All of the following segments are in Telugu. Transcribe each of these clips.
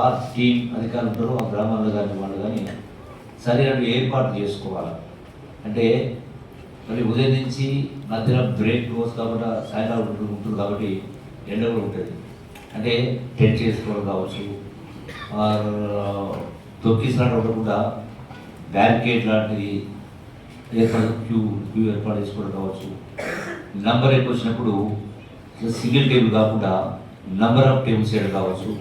వార్ టీం అధికారులు ఉంటారో ఆ గ్రామాల్లో కానీ వాళ్ళు కానీ సరైన ఏర్పాటు చేసుకోవాలి. అంటే మరి ఉదయం నుంచి మధ్యలో బ్రేక్ రోజు కాబట్టి సాయంత్రం ఉంటుంది కాబట్టి ఎండ కూడా ఉంటుంది. అంటే టెంట్ చేసుకోవడం కావచ్చు, తొక్కిసినట్టు ఉండకుండా బ్యారికేడ్ లాంటిది క్యూ ఏర్పాటు చేసుకోవడం కావచ్చు. నంబర్ ఎక్కువ వచ్చినప్పుడు సింగిల్ టేబుల్ కాకుండా నంబర్ ఆఫ్ టేబుల్స్ చేయడం కావచ్చు.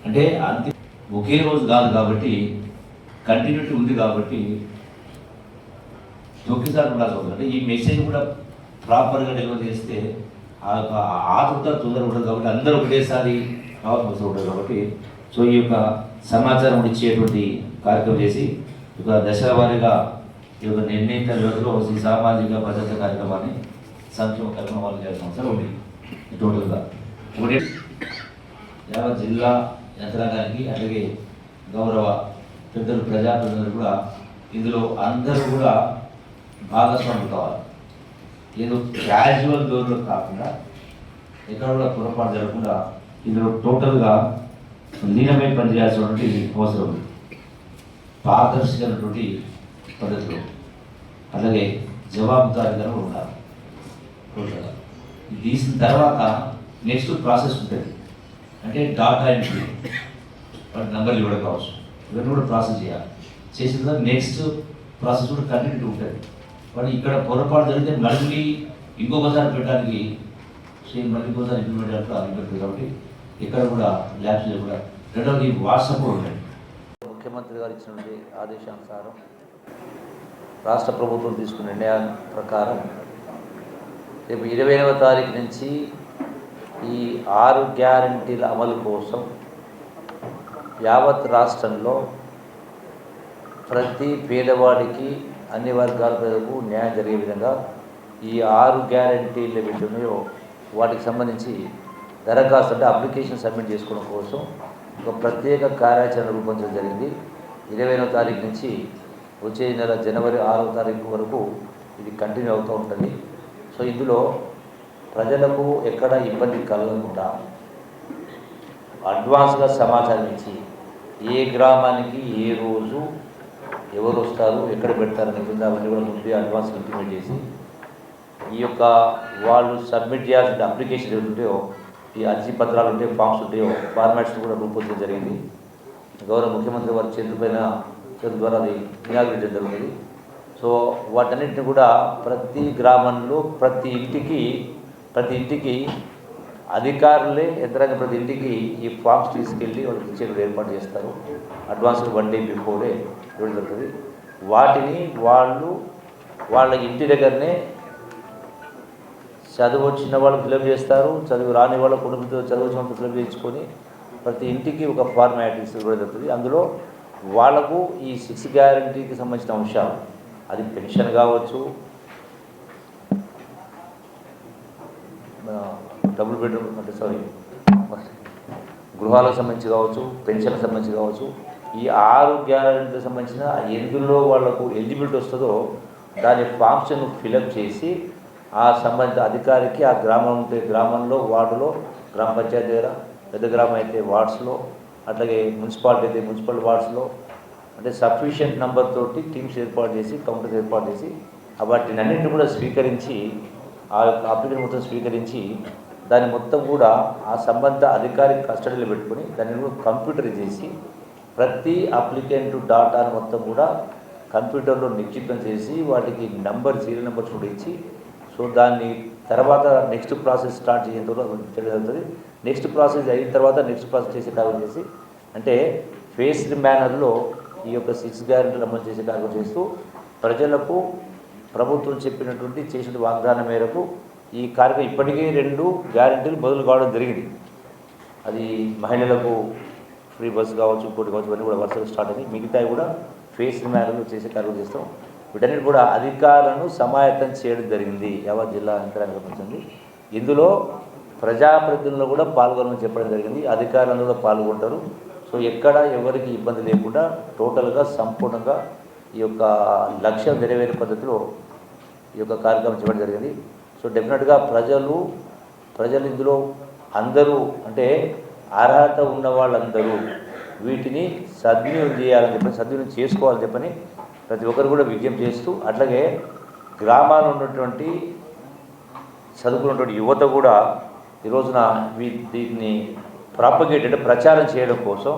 అంటే అంతే ఒకే రోజు కాదు కాబట్టి కంటిన్యూటీ ఉంది కాబట్టి తొక్కిసారి కూడా అవుతుంది. అంటే ఈ మెసేజ్ కూడా ప్రాపర్గా డెలివర్ చేస్తే ఆతృత తొందర ఉంటుంది కాబట్టి అందరూ ఒకటేసారి అవసరం ఉంటుంది కాబట్టి సో ఈ యొక్క సమాచారం ఇచ్చేటువంటి కార్యక్రమం చేసి ఒక దశల వారీగా ఈ యొక్క నిర్ణీత వ్యవధిలో ఈ సామాజిక భద్రత కార్యక్రమాన్ని సంక్షేమ కార్యక్రమాలు చేస్తాం సార్. ఒకటి టోటల్గా ఒకటి యావత్ జిల్లా యంత్రాంగానికి అలాగే గౌరవ పెద్దలు ప్రజాప్రతినిధులు కూడా ఇందులో అందరూ కూడా భాగస్వాములు కావాలి. ఏదో క్యాజువల్ డోర్లో కాకుండా ఎక్కడ కూడా పొరపాటు జరగకుండా ఇందులో టోటల్గా లీనమై పనిచేయాల్సినటువంటి అవసరం ఉంది. పారదర్శకమైనటువంటి పద్ధతిలో అలాగే జవాబుదారీగా ఉండాలి. టోటల్గా ఇది తీసిన తర్వాత నెక్స్ట్ ప్రాసెస్ ఉంటుంది. అంటే డాటా ఎంట్రీ వాటి నెంబర్లు ఇవ్వడం కావచ్చు, ఇవన్నీ కూడా ప్రాసెస్ చేయాలి. చేసిన తర్వాత నెక్స్ట్ ప్రాసెస్ కూడా కంటిన్యూ ఉంటుంది. కానీ ఇక్కడ పొరపాటు జరిగితే మళ్ళీ ఇంకొకసారి పెట్టడానికి మళ్ళీ ఇంకోసారి ఇంప్లిమెంట్ చేయడానికి కాబట్టి ఇక్కడ కూడా ల్యాబ్స్ కూడా రెండవది వాట్సాప్ కూడా ఉంటాయి. ముఖ్యమంత్రి గారు ఇచ్చినటువంటి ఆదేశానుసారం రాష్ట్ర ప్రభుత్వం తీసుకున్న నిర్ణయం ప్రకారం రేపు 20వ తారీఖు నుంచి ఈ 6 గ్యారంటీల అమలు కోసం యావత్ రాష్ట్రంలో ప్రతి పేదవాడికి అన్ని వర్గాల ప్రజలకు న్యాయం జరిగే విధంగా ఈ 6 గ్యారంటీలు ఏవైతే ఉన్నాయో వాటికి సంబంధించి దరఖాస్తు అంటే అప్లికేషన్ సబ్మిట్ చేసుకోవడం కోసం ఒక ప్రత్యేక కార్యాచరణ రూపొందించడం జరిగింది. 20వ తారీఖు నుంచి వచ్చే నెల జనవరి 6వ తారీఖు వరకు ఇది కంటిన్యూ అవుతూ ఉంటుంది. సో ఇందులో ప్రజలకు ఎక్కడ ఇబ్బంది కలగకుండా అడ్వాన్స్గా సమాచారం ఇచ్చి ఏ గ్రామానికి ఏ రోజు ఎవరు వస్తారు ఎక్కడ పెడతారనే కింద అవన్నీ కూడా ముందే అడ్వాన్స్ ఇంప్లిమెంట్ చేసి ఈ యొక్క వాళ్ళు సబ్మిట్ చేయాల్సిన అప్లికేషన్ ఏమి ఉంటాయో ఈ అర్జీ పత్రాలు ఉంటాయో ఫామ్స్ ఉంటాయో ఫార్మాట్స్ కూడా రూపొందించడం జరిగింది. గౌరవ ముఖ్యమంత్రి వారి చేతుల ద్వారా అది ఇనాగ్రేట్ చేయడం జరిగింది. సో వాటన్నిటిని కూడా ప్రతి గ్రామంలో ప్రతి ఇంటికి అధికారులే యంత్రాంగం ప్రతి ఇంటికి ఈ ఫామ్స్ తీసుకెళ్ళి వాళ్ళకి ఇచ్చే ఏర్పాటు చేస్తారు. అడ్వాన్స్ 1 డే బిఫోరే ఇవ్వడం జరుగుతుంది. వాటిని వాళ్ళ ఇంటి దగ్గరనే చదువు వచ్చిన వాళ్ళు ఫిలప్ చేస్తారు, చదువు రాని వాళ్ళ కుటుంబంతో చదువు వచ్చిన వాళ్ళు ఫిలప్ చేయించుకొని ప్రతి ఇంటికి ఒక ఫార్మాలిటీస్ ఇవ్వడం జరుగుతుంది. అందులో వాళ్లకు ఈ 6 గ్యారంటీకి సంబంధించిన అంశాలు అది పెన్షన్ కావచ్చు, డబుల్ బెడ్రూమ్ గృహాలకు సంబంధించి కావచ్చు, పెన్షన్కి సంబంధించి కావచ్చు, ఈ 6 గ్యారంటీలకు సంబంధించిన ఎందులో వాళ్లకు ఎలిజిబిలిటీ వస్తుందో దాని ఫామ్స్ను ఫిలప్ చేసి ఆ సంబంధిత అధికారికి ఆ గ్రామం ఉంటే గ్రామంలో, వార్డులో, గ్రామ పంచాయతీ దగ్గర, పెద్ద గ్రామం అయితే వార్డ్స్లో, అట్లాగే మున్సిపాలిటీ అయితే మున్సిపల్ వార్డ్స్లో అంటే సఫిషియెంట్ నెంబర్ తోటి టీమ్స్ ఏర్పాటు చేసి కౌంటర్స్ ఏర్పాటు చేసి వాటిని అన్నింటినీ కూడా స్వీకరించి ఆ యొక్క అప్లికేషన్ మొత్తం స్వీకరించి దాన్ని మొత్తం కూడా ఆ సంబంధిత అధికారి కస్టడీలో పెట్టుకొని దాన్ని కంప్యూటర్ చేసి ప్రతి అప్లికెంట్ డాటాను మొత్తం కూడా కంప్యూటర్లో నిక్షిప్తం చేసి వాటికి సీరియల్ నెంబర్స్ కూడా ఇచ్చి సో దాన్ని తర్వాత నెక్స్ట్ ప్రాసెస్ స్టార్ట్ చేయడం జరుగుతుంది. నెక్స్ట్ ప్రాసెస్ అయిన తర్వాత నెక్స్ట్ ప్రాసెస్ చేసే కార్యక్రమం చేసి అంటే ఫేస్డ్ మేనర్లో ఈ యొక్క 6 గ్యారెంటీలు అమలు చేసే కార్యక్రమం చేస్తూ ప్రజలకు ప్రభుత్వం చెప్పినటువంటి చేసిన వాగ్దానం మేరకు ఈ కార్యక్రమం ఇప్పటికే 2 గ్యారెంటీలు బదులు కావడం జరిగింది. అది మహిళలకు ఫ్రీ బస్సు కావచ్చు, ఇంకోటి కావచ్చు, ఇవన్నీ కూడా వరుసగా స్టార్ట్ అయ్యి మిగతాయి కూడా ఫేస్డ్ మేనర్లో చేసే కార్యక్రమం చేస్తాం. వీటన్నిటి కూడా అధికారులను సమాయత్తం చేయడం జరిగింది. యావత్ జిల్లా యంత్రాంగం వచ్చింది. ఇందులో ప్రజాప్రతినిధులు కూడా పాల్గొనమని చెప్పడం జరిగింది. అధికారులను కూడా పాల్గొంటారు. సో ఎక్కడ ఎవరికి ఇబ్బంది లేకుండా టోటల్గా సంపూర్ణంగా ఈ యొక్క లక్ష్యం నెరవేరే పద్ధతిలో ఈ యొక్క కార్యక్రమం చేయడం జరిగింది. సో డెఫినెట్గా ప్రజలు ఇందులో అందరూ అంటే అర్హత ఉన్న వాళ్ళందరూ వీటిని సద్వినియోగం చేయాలని చెప్పని, సద్వినియోగం చేసుకోవాలని చెప్పని ప్రతి ఒక్కరు కూడా విజ్ఞప్తి చేస్తూ, అట్లాగే గ్రామాల్లో ఉన్నటువంటి చదువుకున్నటువంటి యువత కూడా ఈ రోజున దీన్ని ప్రాపగేట్ అంటే ప్రచారం చేయడం కోసం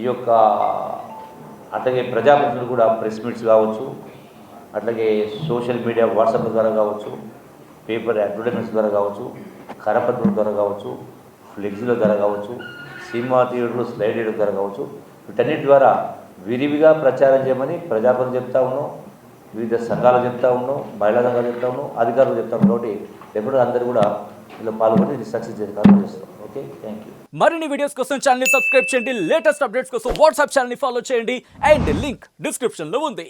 ఈ యొక్క అట్లాగే ప్రజాప్రతినిధులు కూడా ప్రెస్ మీట్స్ కావచ్చు, అట్లాగే సోషల్ మీడియా వాట్సాప్ ద్వారా కావచ్చు, పేపర్ అడ్వర్టైజ్మెంట్స్ ద్వారా కావచ్చు, కరపత్రం ద్వారా కావచ్చు, ఫ్లెక్సీల ద్వారా కావచ్చు, సినిమా థియేటర్లు స్లైడ్ వేయడం ద్వారా కావచ్చు, వీటన్నిటి ద్వారా విరివిగా ప్రచారం చేయమని ప్రజాప్రతినిధులు చెప్తా ఉన్నాం, వివిధ సంఘాలు చెప్తా ఉన్నాం, మహిళా సంఘాలు చెప్తా ఉన్నాం, అధికారులు చెప్తా ఉన్నాం. కాబట్టి ఎప్పుడు అందరూ కూడా ఇలా పాల్గొని ఇది సక్సెస్ చేసే కార్యం చేస్తాం. Okay, thank you. మరిన్ని వీడియోస్ కోసం ఛానల్ ని సబ్స్క్రైబ్ చేయండి, లేటెస్ట్ అప్డేట్స్ కోసం వాట్సాప్ ఛానల్ ని ఫాలో చేయండి అండ్ లింక్ డిస్క్రిప్షన్ లో ఉంది.